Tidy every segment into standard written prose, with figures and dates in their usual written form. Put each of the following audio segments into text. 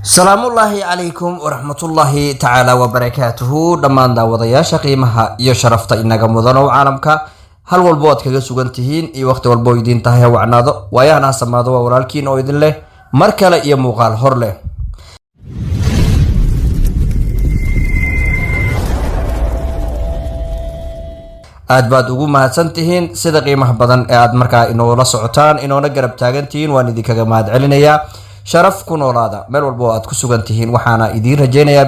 السلام الله عليكم ورحمة الله تعالى وبركاته دمان داودياشا قيمها iyo sharafta inaga mudan oo caalamka hal walbo aad kaga sugan tihiin iyo waqti walbo idin tahay wacnaado waayana samaado walaalkiin oo idin leh mar kale iyo muuqaal hor leh aad baad ugu mahadsan tihiin sida qiimaha badan ee aad markaa inoo la socotaan inoona garab taagan tihiin waan idinkaga mahad celinayaa sharaf ku noolaada meel walbo aad ku sugan tihiin waxaana idin rajeynayaa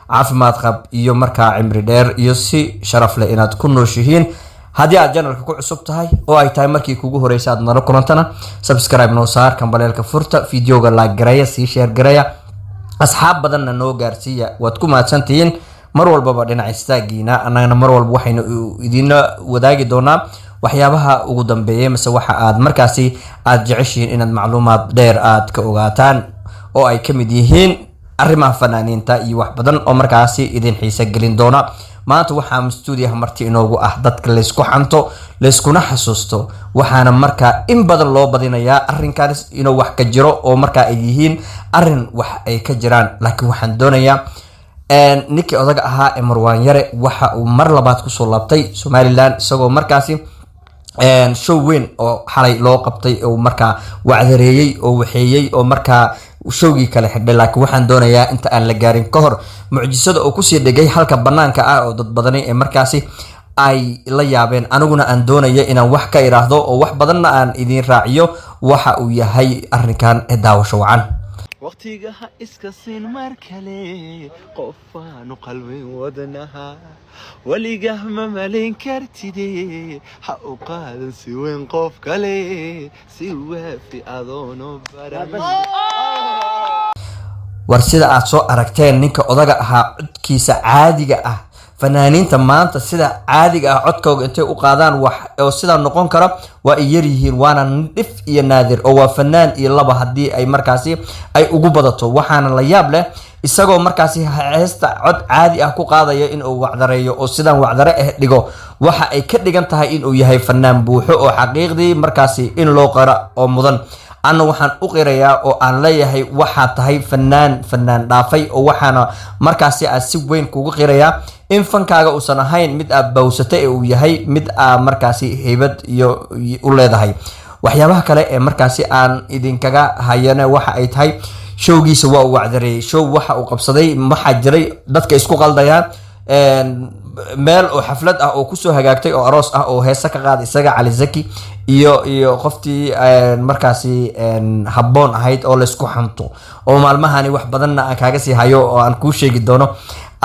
caafimaad qab iyo markaa cimri dheer iyo si sharaf leh inaad ku nooshihiin haddii aad channelka ku cusub tahay oo ay tahay markii kugu horeysa aad nala kulantana subscribe noo saar kambaleelka furta videoga like gareeya sii share gareeya asxaab badanna noo gaarsiiya waad ku mahadsan tihiin mar walbaba dhinaca istaagiina annagana mar walba waxaynu idinla wadaagi doonaa waxyaabaha ugu dambeeyay mise waxa aad markaasi aad jeceshiin inaad macluumaad dheer aad ka ogaataan oo ay kamid yihiin arrimaha fanaaniinta iyo wax badan oo markaasi idin xiiso gelin doona maanta waxaa studio marti inoogu ah dadka la isku xanto la iskuna xasuusto waxaana markaa in badan loo badinayaa arrinkan inuu wax ka jiro oo markaa ay yihiin arrin wax ay ka jiraan laakiin waxaan doonayaa ninkii odaga ahaa ee Marwaan Yare waxa uu mar labaad ku soo laabtay Somaliland isagoo markaasi show weyn oo xalay loo qabtay oo markaa wacdareeyay oo waxeeyay oo markaa showgii kale xidhay laakiin waxaan doonayaa inta aan la gaarin ka hor mucjisada oo ku sii dhigay halka banaanka ah oo dad badan ee markaasi ay la yaabeen aniguna aan doonaya inaan wax ka iraahdo oo wax badanna aan idin raaciyo waxa uu yahay arrinkan ee daawasho wacan waqtigaha iska siin mar kale qofaanu qalbin wadnaha waliga ma malin kartide ha u qaadan si weyn qof kale si waafi adoono baran war sida aad soo aragteen ninka odaga ahaa codkiisa caadiga ah fanaaniinta maanta sida caadiga ah codkooda intay u qaadaan wax oo sida noqon kara waa ay yar yihiin waana dhif iyo naadir oo waa fanaan iyo laba hadii ay markaasi ay ugu badato waxaana la yaab leh isagoo markaasi heesta cod caadi ah ku qaadaya in uu wacdareeyo oo sidan wacdare ah dhigo waxa ay ka dhigan tahay in uu yahay fanaan buuxo oo xaqiiqdii markaasi in loo qara oo mudan أنا وحن أقرأ أو أن لا يهي واحد تهي فنان دافي أو وحنا مركزي السوين كوجو قرأ إن فن كاجا وصنا هاي مد بوستة أو يهي مد مركزي هيبت يقول هاي وحيابها كلا مركزي أن إذن كاجا هاينا واحد أيتهاي شو جي سوا وعذري شو واحد وقبصدي ما حجري دتك إسكو قلديا meel oo xaflad ah oo ku soo hagaagtay oo aroos ah oo heesa ka qaad isaga Cali Zaki iyo qoftii markaasi habboon ahayd oo la isku xanto oo maalmahani wax badanna aan kaaga sii hayo oo aan ku sheegi doono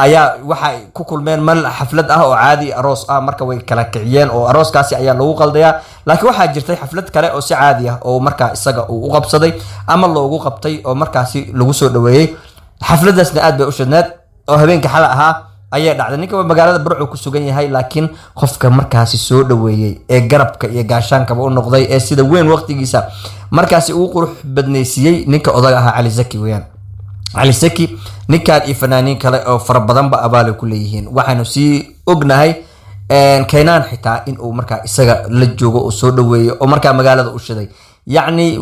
ayaa waxa ku kulmeen mal xaflad ah oo caadi aroos ah marka way kala kiciyeen oo arooskaasi ayaa lagu qaldayaa laakiin waxa jirtay xaflad kale oo si caadi ah oo marka isaga uu u qabsaday ama loogu qabtay oo markaasi lagu soo dhaweeyay xafladaasna aad bay u shadnaad oo habeenka xala ahaa ayaa dhacday ninka magaalada Burco ku sugan yahay laakiin qofka markaasi soo dhaweeyay ee garabka iyo gaashaanka u noqday ee sida weyn waqtigiisa markaasi uu qurux badneysiyay ninka odaga ahaa Cali Zaki weeyaan Cali Zaki ninka iyo fanaaniin kale oo fara badan ba abaal ku leeyihiin waxaanu si ognahay keenan xitaa in uu markaa isaga la joogo oo soo dhaweeyo oo markaa magaalada u shiday يعني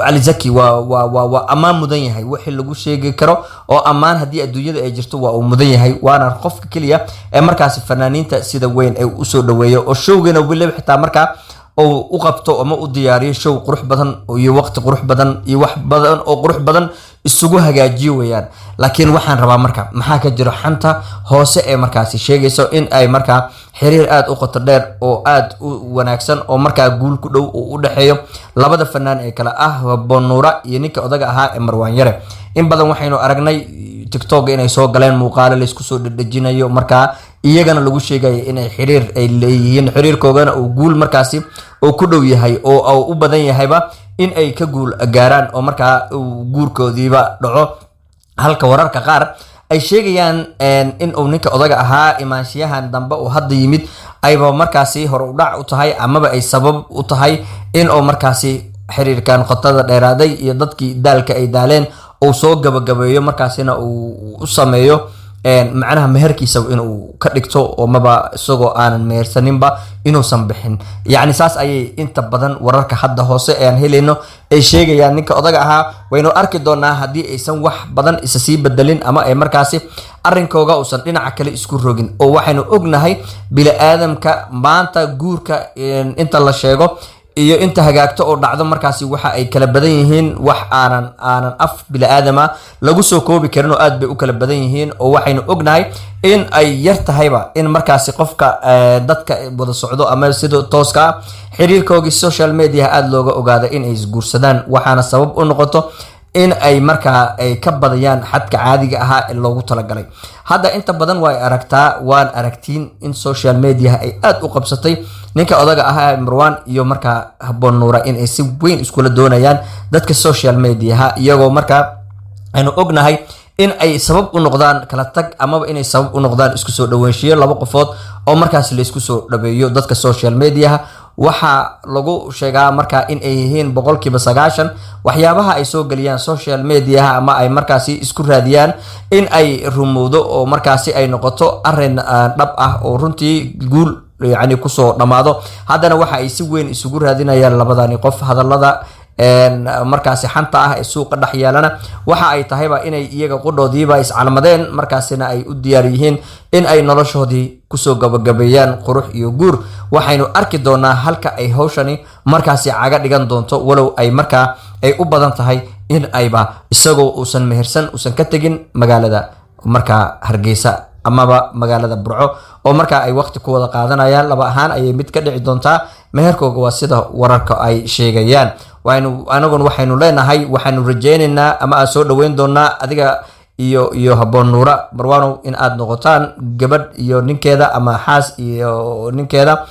علي زكي وأمان مدن يهي وحي لغو شيغي كرو او أمان هدي الدنيا اي جرتو ومدن يهي وانا قفك كليا مركز الفنانين تأسيدا وين اي اسو دوية او شوغينا وبالله حتى مركز او اقبطو اما او دياري شو قروح بدن او يوقت قروح بدن يوح بدن او قروح بدن السوغو هجاجي ويان لكن waxaan rabaa marka maxaa ka jiro xanta hoose ee markaasi sheegayso in ay marka xiriir aad u qoto dheer oo aad u wanaagsan oo marka guul ku dhow oo u dhaxeeyo labada fanaan ee kala ah Bonura iyo ninka odaga ahaa ee Marwaan Yare in badan waxaynu aragnay TikTok inay soo galeen muuqaalo la isku soo dhadhajinayo marka iyagana lagu sheegay inay xiriir ay leeyihiin xiriirkoodana oo guul markaasi oo ku dhow yahay oo u badan yahayba in ay ka guul gaaraan oo marka guurkoodiiba dhaco halka wararka qaar ay sheegayaan in uu ninka odaga ahaa imaanshiyahan dambe oo hadda yimid ayba markaasi hor u dhac u tahay amaba ay sabab u tahay in uu markaasi xiriirkan qotada dheeraaday iyo dadkii daalka ay daaleen oo soo gabagabeeyo markaasina uu u sameeyo macnaha meherkiisa inuu ka dhigto oo maba isagoo aanan mehersaninba inuusan bixin. yacni saas ayay inta badan wararka hadda hoose aan helayno ay sheegayaan ninka odaga ahaa. waynu arki doonaa haddii aysan wax badan isa sii bedelin ama ay markaasi arrinkooga uusan dhinaca kale isku rogin. oo waxaynu ognahay bili-aadamka maanta guurka inta la sheego iyo inta hagaagto oo dhacdo markaasi waxa ay kala badan yihiin wax aanan af bili-aadama lagu soo koobi karin oo aad bay u kala badan yihiin. oo waxaynu ognahay in ay yar tahayba in markaasi qofka dadka wada socdo ama sida tooska ah xiriirkoogii social media aad looga ogaada in ay isguursadaan, waxaana sabab u noqoto in ay markaa ay ka badayaan xadka caadiga ahaa ee loogu talagalay. hadda inta badan way aragtaa waan aragtiin in social media ay aad u qabsatay ninka odaga ahaa Marwan iyo markaa Habboon Nuura in ay si weyn iskula doonayaan dadka social media iyagoo markaa aynu ognahay in ay sabab u noqdaan kala tag ama inay sabab u noqdaan isku soo dhawaanshiyo laba qofood oo markaas la isku soo dhabeeyo. dadka social media waxa lagu sheegaa markaa in ay yihiin 90% waxyaabaha ay soo galiyaan social media ama ay markaasi isku raadiyaan in ay rumowdo oo markaasi ay noqoto arrin dhab ah oo runtii guul yani kusoo dhamaado. haddana waxa ay si weyn isugu raadinayaan labadani qof hadallada markaasi xanta ah ee suuqa dhex yeelana waxa ay tahayba inay iyaga qudhoodiiba iscalamadeen markaasina ay u diyaar yihiin in ay noloshoodii kusoo gabagabeeyaan qurux iyo guur. waxaynu arki doonaa halka ay hawshani markaasi caga dhigan doonto, walow ay markaa ay u badan tahay in ayba isagoo uusan mehersan uusan ka tegin magaalada markaa Hargeysa amaba magaalada Burco oo markaa ay waqti ku wada qaadanayaan. laba ahaan ayay mid ka dhici doontaa meherkooga waa sida wararka ay sheegayaan. anaguna waxaynu leenahay waxaanu rajaynaynaa ama aan soo dhaweyn doonaa adiga iyo Habboon Nuura Marwanow in aad noqotaan gabadh iyo ninkeeda ama xaas iyo ninkeeda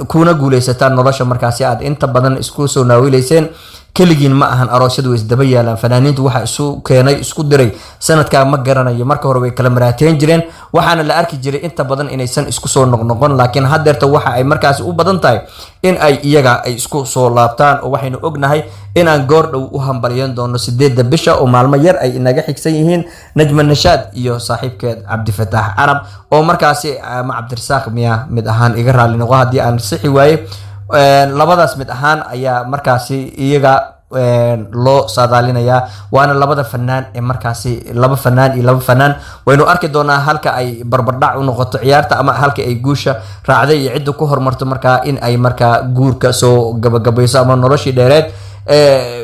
kuna guuleysataan nolosha markaasi aad inta badan isku soo naawileyseen. keligiin ma ahan aroosyadu isdaba yaalaan. fanaaniintu waxa isu keenay isku diray sanadka ma garanayo, marka hore way kala maraateen jireen waxaana la arki jiray inta badan inaysan isku soo noqnoqon, laakiin haddeerta waxa ay markaasi u badan tahay in ay iyaga ay isku soo laabtaan. oo waxaynu ognahay in aan goor dhow u hambaliyan doono 8 bisha oo maalmo yar ay inaga xigsan yihiin Najma Nashaad iyo saaxiibkeed Cabdifataax Carab oo markaasi ama Cabdirasaaq miya mid ahaan iga raali noqo haddii aan sixi waaye. labadaas mid ahaan ayaa markaasi iyaga loo saadaalinayaa waana labada fanaan ee markaasi laba fanaan waynu arki doonaa halka ay barbardhac u noqoto ciyaarta ama halka ay guusha raacday iyo cidda ku hormarto markaa in ay markaa guurka soo gabagabayso ama noloshii dheereed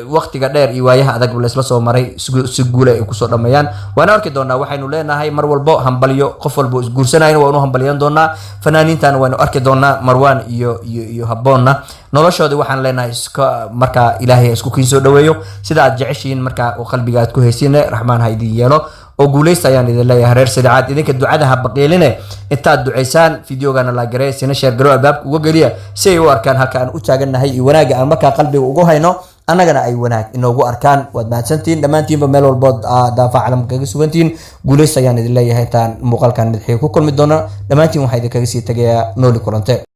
waqtiga dheer iyo waayaha adag la isla soo maray si guul ay kusoo dhameeyaan. waana arki doonaa waxaynu leenahay mar walbo hambaliyo qof walbo isguursanayna waanu hambaliyan doonaa. fanaaniintan waanu arki doonaa Marwan iyo Habboonna noloshooda waxaan leenahay iska markaa ilaahay isku kiin soo dhaweeyo sida aad jeceshiin markaa oo qalbiga aad ku haysiin raxmaan ha idin yeelo oo guuleysta ayaan idin leeyahay. reer Sadecaad idinka ducada ha baqiiline intaad duceysaan fiidiyoogana la gareey sina share garo albaabka uga geliya si ay u arkaan halka aan u taaganahay iyo wanaaga aan markaa qalbiga ugu hayno annagana ay wanaag inoogu arkaan. waad mahadsantiin dhammaantiinba meel walbood daafac calamka kaga sugantiin. guuleysta ayaan idin leeyahay intaan muuqaalkan madaxii ku kulmi doona. dhammaantiin waxaa idinkaga sii tagayaa nooli kulante.